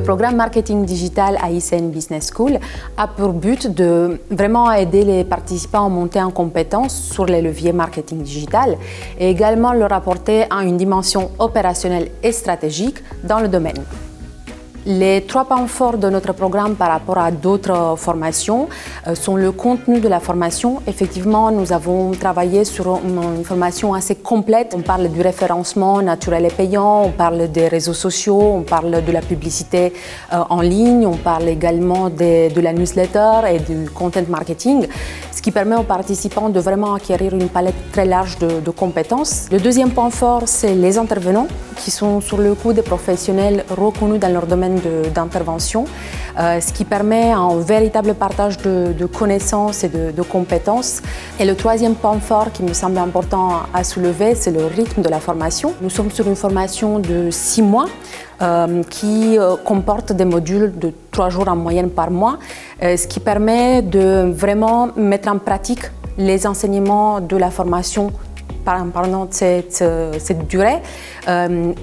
programme Marketing Digital à ICN Business School a pour but de vraiment aider les participants à monter en compétences sur les leviers marketing digital et également leur apporter une dimension opérationnelle et stratégique dans le domaine. Les 3 points forts de notre programme par rapport à d'autres formations sont le contenu de la formation. Effectivement, nous avons travaillé sur une formation assez complète. On parle du référencement naturel et payant, on parle des réseaux sociaux, on parle de la publicité en ligne, on parle également de la newsletter et du content marketing, ce qui permet aux participants de vraiment acquérir une palette très large de compétences. Le deuxième point fort, c'est les intervenants qui sont sur le coup des professionnels reconnus dans leur domaine d'intervention, ce qui permet un véritable partage de connaissances et de compétences. Et le troisième point fort qui me semble important à soulever, c'est le rythme de la formation. Nous sommes sur une formation de 6 mois qui comporte des modules de 3 jours en moyenne par mois, ce qui permet de vraiment mettre en pratique les enseignements de la formation pendant cette durée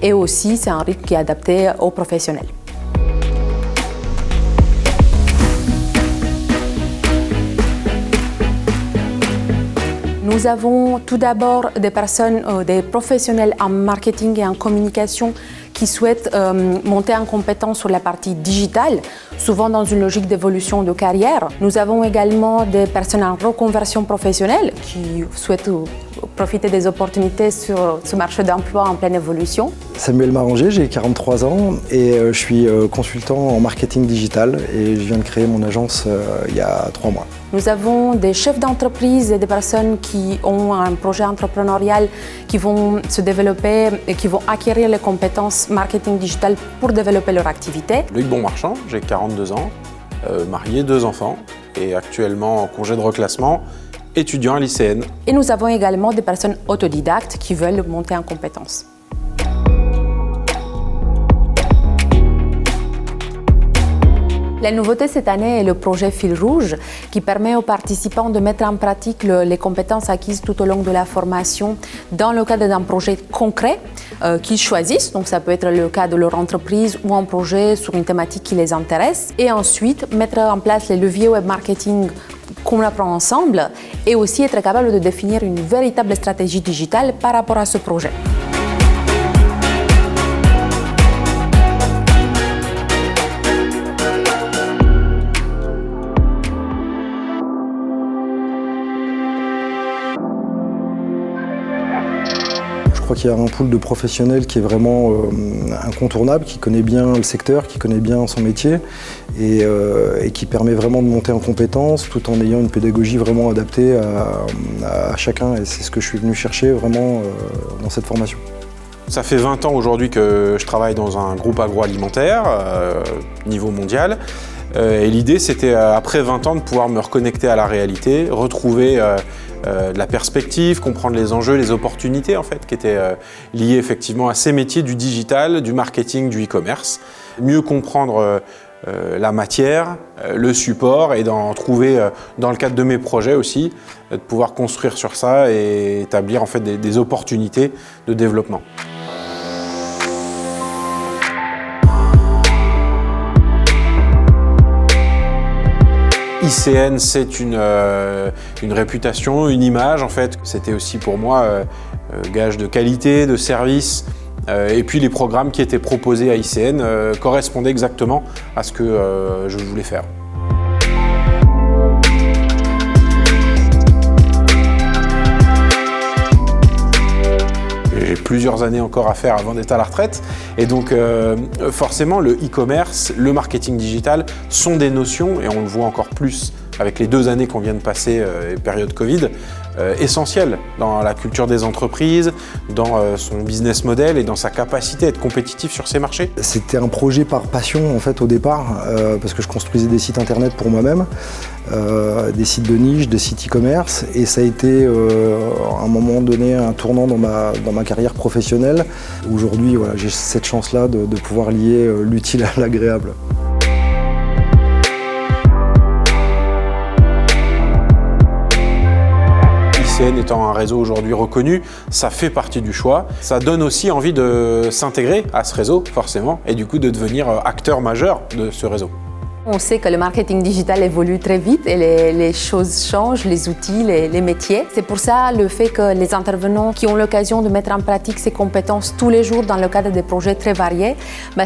et aussi c'est un rythme qui est adapté aux professionnels. Nous avons tout d'abord des professionnels en marketing et en communication qui souhaitent monter en compétence sur la partie digitale, souvent dans une logique d'évolution de carrière. Nous avons également des personnes en reconversion professionnelle qui souhaitent profiter des opportunités sur ce marché d'emploi en pleine évolution. Samuel Maranger, j'ai 43 ans et je suis consultant en marketing digital et je viens de créer mon agence il y a 3 mois. Nous avons des chefs d'entreprise et des personnes qui ont un projet entrepreneurial qui vont se développer et qui vont acquérir les compétences marketing digital pour développer leur activité. Loïc Bonmarchand, j'ai 42 ans, marié, 2 enfants et actuellement en congé de reclassement, étudiant à l'ICN. Et nous avons également des personnes autodidactes qui veulent monter en compétences. La nouveauté cette année est le projet Fil Rouge qui permet aux participants de mettre en pratique les compétences acquises tout au long de la formation dans le cadre d'un projet concret qu'ils choisissent. Donc ça peut être le cas de leur entreprise ou un projet sur une thématique qui les intéresse. Et ensuite mettre en place les leviers web marketing qu'on apprend ensemble et aussi être capable de définir une véritable stratégie digitale par rapport à ce projet. Je crois qu'il y a un pool de professionnels qui est vraiment incontournable, qui connaît bien le secteur, qui connaît bien son métier et qui permet vraiment de monter en compétences tout en ayant une pédagogie vraiment adaptée à chacun. Et c'est ce que je suis venu chercher vraiment dans cette formation. Ça fait 20 ans aujourd'hui que je travaille dans un groupe agroalimentaire niveau mondial. Et l'idée, c'était après 20 ans de pouvoir me reconnecter à la réalité, retrouver la perspective, comprendre les enjeux, les opportunités en fait, qui étaient liées effectivement à ces métiers du digital, du marketing, du e-commerce. Mieux comprendre la matière, le support et d'en trouver, dans le cadre de mes projets aussi, de pouvoir construire sur ça et établir en fait des opportunités de développement. ICN, c'est une réputation, une image en fait. C'était aussi pour moi gage de qualité, de service. Et puis les programmes qui étaient proposés à ICN correspondaient exactement à ce que je voulais faire. J'ai plusieurs années encore à faire avant d'être à la retraite et donc forcément le e-commerce, le marketing digital sont des notions et on le voit encore plus avec les 2 années qu'on vient de passer, période Covid, essentielles dans la culture des entreprises, dans son business model et dans sa capacité à être compétitif sur ces marchés. C'était un projet par passion en fait au départ parce que je construisais des sites internet pour moi-même, des sites de niche, des sites e-commerce et ça a été à un moment donné un tournant dans ma carrière professionnelle. Aujourd'hui voilà, j'ai cette chance-là de pouvoir lier l'utile à l'agréable. ICN étant un réseau aujourd'hui reconnu, ça fait partie du choix. Ça donne aussi envie de s'intégrer à ce réseau, forcément, et du coup de devenir acteur majeur de ce réseau. On sait que le marketing digital évolue très vite et les choses changent, les outils, les métiers. C'est pour ça le fait que les intervenants qui ont l'occasion de mettre en pratique ces compétences tous les jours dans le cadre des projets très variés,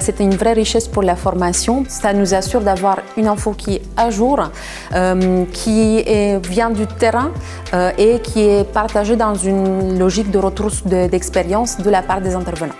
c'est une vraie richesse pour la formation. Ça nous assure d'avoir une info qui est à jour, qui vient du terrain et qui est partagée dans une logique de retour d'expérience de la part des intervenants.